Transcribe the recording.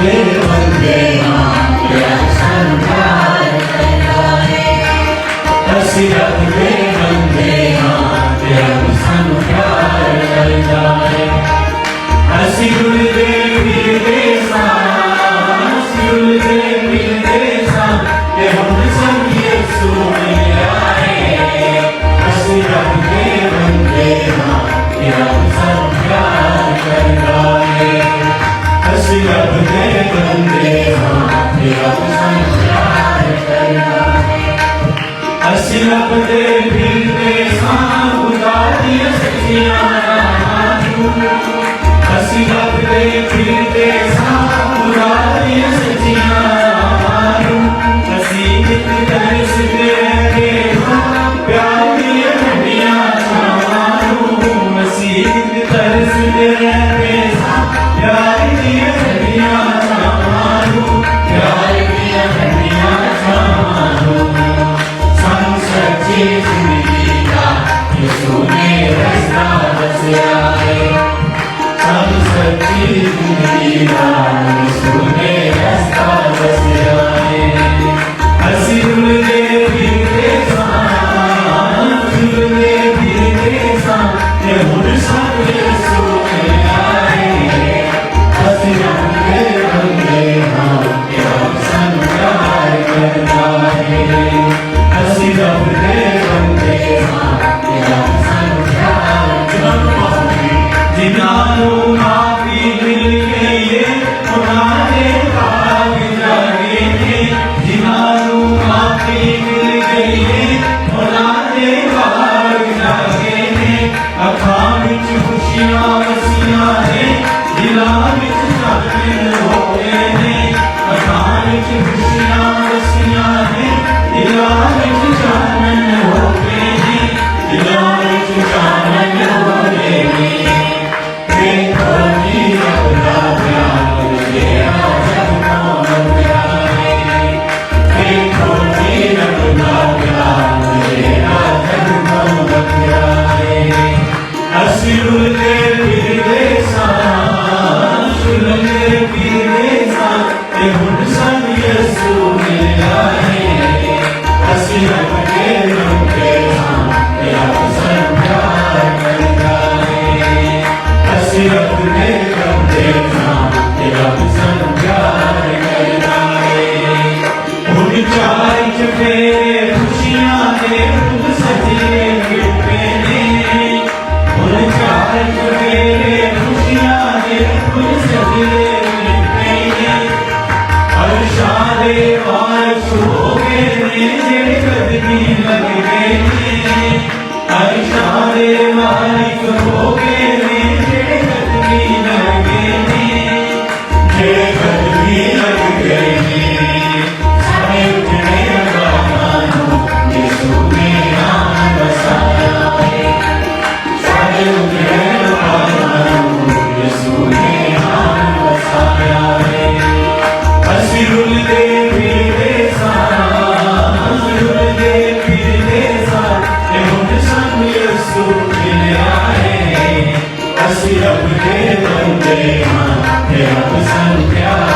ਬੰਦੇ ਹਾਂ ਤੇਰਾ ਸਾਨੂੰ ਪਿਆਰ ਕਰਦਾ ਹੈ। ਅਸੀਂ ਰੱਬ ਦੇ ਬੰਦੇ ਹਾਂ ਤੇਰਾ ਸਾਨੂੰ ਪਿਆਰ ਕਰਦਾ ਹੈ। ਅਸੀਂ ਰੁਲਦੇ ਫਿਰਦੇ ਸਾਂ, ਅਸੀਂ ਰੁਲਦੇ ਫਿਰਦੇ ਸਾਂ ਤੇ ਹੁਣ ਸਾਨੂੰ ਯਿਸੂ ਮਿਲਿਆ ਹੈ। ਅਸੀਂ ਰੱਬ ਦੇ ਬੰਦੇ ਹਾਂ ਤੇਰਾ ਸਾਨੂੰ ਪਿਆਰ ਕਰਦਾ ਹੈ। ਅਸੀਂ ਰੱਬ ਦੇ ਬੰਦੇ ਹਾਂ ਤੇਰਾ ਸਾਨੂੰ ਪਿਆਰ ਕਰਦਾ ਹੈ। ਅਸੀਂ ਰੱਬ ਦੇ ਫਿਰਦੇ ਸਾਂ ਖੁਦਾ ਦੀਆਂ ਸੱਚੀਆਂ ਰਾਹਾਂ ਨੂੰ। ਅਸੀਂ ਰੱਬ ਦੇ ਫਿਰਦੇ ਸਾਂ ਖੁਦਾ ਦੀਆਂ ਸੱਚੀਆਂ ਰਾਹਾਂ ਨੂੰ। ਅਸੀਂ ਇੱਕ ਤਰਸਦੇ ਰਹਿੰਦੇ ਹਾਂ ਪਿਆਰ ਦੀਆਂ ਠੰਡੀਆਂ ਛਾਵਾਂ ਨੂੰ। ਅਸੀਂ ਇੱਕ ਤਰਸਦੇ ਰਹਿੰਦੇ ਸਾਂ ਪਿਆਰ ਦੀਆਂ ਠੰਡੀਆਂ ਛਾਵਾਂ ਨੂੰ, ਪਿਆਰ ਦੀਆਂ ਠੰਡੀਆਂ ਛਾਵਾਂ ਨੂੰ। ਸਾਨੂੰ ਸੱਚੀ ਜ਼ਿੰਦਗੀ ਦਾ ਯਿਸੂ ਨੇ ਰਸਤਾ ਦੱਸਿਆ ਹੈ। ਸਾਨੂੰ ਸੱਚੀ ਜ਼ਿੰਦਗੀ ਦਾ ਯਿਸੂ ਨੇ ਰਸਤਾ ਦੱਸਿਆ ਹੈ। ਅਸੀਂ ਰੁਲਦੇ ਫਿਰਦੇ ਸਾਂ, ਰੁਲਦੇ ਫਿਰਦੇ ਸਾਂ ਤੇ ਹੁਣ ਸਾਨੂੰ ਯਿਸੂ ਮਿਲਿਆ ਹੈ। ਅਸੀਂ ਰੱਬ ਦੇ ਬੰਦੇ ਹਾਂ ਤੇਰਾ ਸਾਨੂੰ ਪਿਆਰ ਕਰਦਾ ਹੈ। ਅਸੀਂ ਰੱਬ ਦੇ ਬੰਦੇ ਹਾਂ ਤੇਰਾ ਸਾਨੂੰ ਪਿਆਰ ਕਰਦਾ ਹੈ। ਜਿਨ੍ਹਾਂ ਨੂੰ ਮਾਫ਼ੀ ਮਿਲ ਗਈ ਏ ਉਹਨਾਂ ਦੇ ਭਾਗ ਜਾਗੇ ਨੇ। ਜਿਨ੍ਹਾਂ ਨੂੰ ਮਾਫ਼ੀ ਮਿਲ ਗਈ ਏ ਉਹਨਾਂ ਦੇ ਭਾਗ ਜਾਗੇ ਨੇ। ਅੱਖਾਂ ਵਿੱਚ ਖੁਸ਼ੀਆਂ ਵਸੀਆਂ ਨੇ, ਦਿਲਾਂ ਵਿੱਚ ਚਾਨਣ ਹੋਏ ਨੇ। ਅੱਖਾਂ ਵਿੱਚ ਖੁਸ਼ੀਆਂ ਵਸੀਆਂ ਨੇ, ਦਿਲਾਂ ਵਿੱਚ ਚਾਨਣ ਹੋਏ ਨੇ। ਦਿਲਾਂ ਵਿੱਚ ਚਾਨਣ ਹੋਏ ਨੇ। ਦੇਖੋ ਜੀ ਰੱਬ ਦਾ ਪਿਆਰ ਜਿਹੜਾ ਜਗ ਤੋਂ ਮੰਗਿਆ ਹੈ। ਦੇਖੋ ਜੀ ਰੱਬ ਦਾ ਪਿਆਰ ਜਿਹੜਾ ਜਗ ਤੋਂ ਮੰਗਿਆ ਹੈ। ਅਸੀਂ ਰੁਲਦੇ ਫਿਰਦੇ ਸਾਂ, ਰੁਲਦੇ ਫਿਰਦੇ ਸਾਂ ਤੇ ਹੁਣ ਸਾਨੂੰ ਯਿਸੂ ਮਿਲਿਆ ਹੈ। ਅਸੀਂ ਰੱਬ ਦੇ ਬੰਦੇ ਹਾਂ ਤੇ ਰੱਬ ਸਾਨੂੰ ਪਿਆਰ ਕਰਦਾ ਹੈ। ਅਸੀਂ ਰੱਬ ਦੇ ਬੰਦੇ ਹਾਂ ਤੇ ਰੱਬ ਸਾਨੂੰ ਪਿਆਰ ਕਰਦਾ ਹੈ। ਹੁਣ ਚਾਰ ਚੁਫੇਰੇ ਖੁਸ਼ੀਆਂ ਦੇ ਫੁੱਲ ਸਜੇ ਮਿੱਟੇ ਨੇ। ਹੁਣ ਚਾਰ ਚੁਫੇਰੇ ਖੁਸ਼ੀਆਂ ਦੇ ਫੁੱਲ ਸਜੇ ਮਿੱਟੇ ਨੇ। ਅਰਸ਼ਾਂ ਦੇ ਵਾਰਿਸ ਹੋ ਗਏ ਨੇ ਜਿਹੜੇ ਕਦਮੀ ਲੱਗਦੇ ਨੇ। ਅਰਸ਼ਾਂ ਦੇ ਵਾਰਿਸ ਹੋ ਗਏ ਨੇ ਜਿਹੜੇ ਕਦਮੀ ਲੱਗਦੇ ਨੇ। ਜਿਹੜੇ ਕਦਮੀ ਲੱਗਦੇ ਨੇ ਸਾਰੇ ਉੱਜੜੇ ਅਗਾਹਾਂ ਨੂੰ ਯਿਸੂ ਨੇ ਨਾਮ ਵਸਾਇਆ ਹੈ। ਸਾਰੇ ਉੱਜੜੇ ਅਗਾਹਾਂ ਨੂੰ ਯਿਸੂ ਨੇ ਨਾਮ ਵਸਾਇਆ ਹੈ। ਅਸੀਂ ਰੁਲਦੇ ਫਿਰਦੇ ਸਾਂ, ਰੁਲਦੇ ਫਿਰਦੇ ਸਾਂ ਤੇ ਹੁਣ ਸਾਨੂੰ ਯਿਸੂ ਮਿਲਿਆ ਹੈ। ਅਸੀਂ ਰੱਬ ਦੇ ਬੰਦੇ ਹਾਂ ਤੇ ਰੱਬ ਸਾਨੂੰ ਪਿਆਰ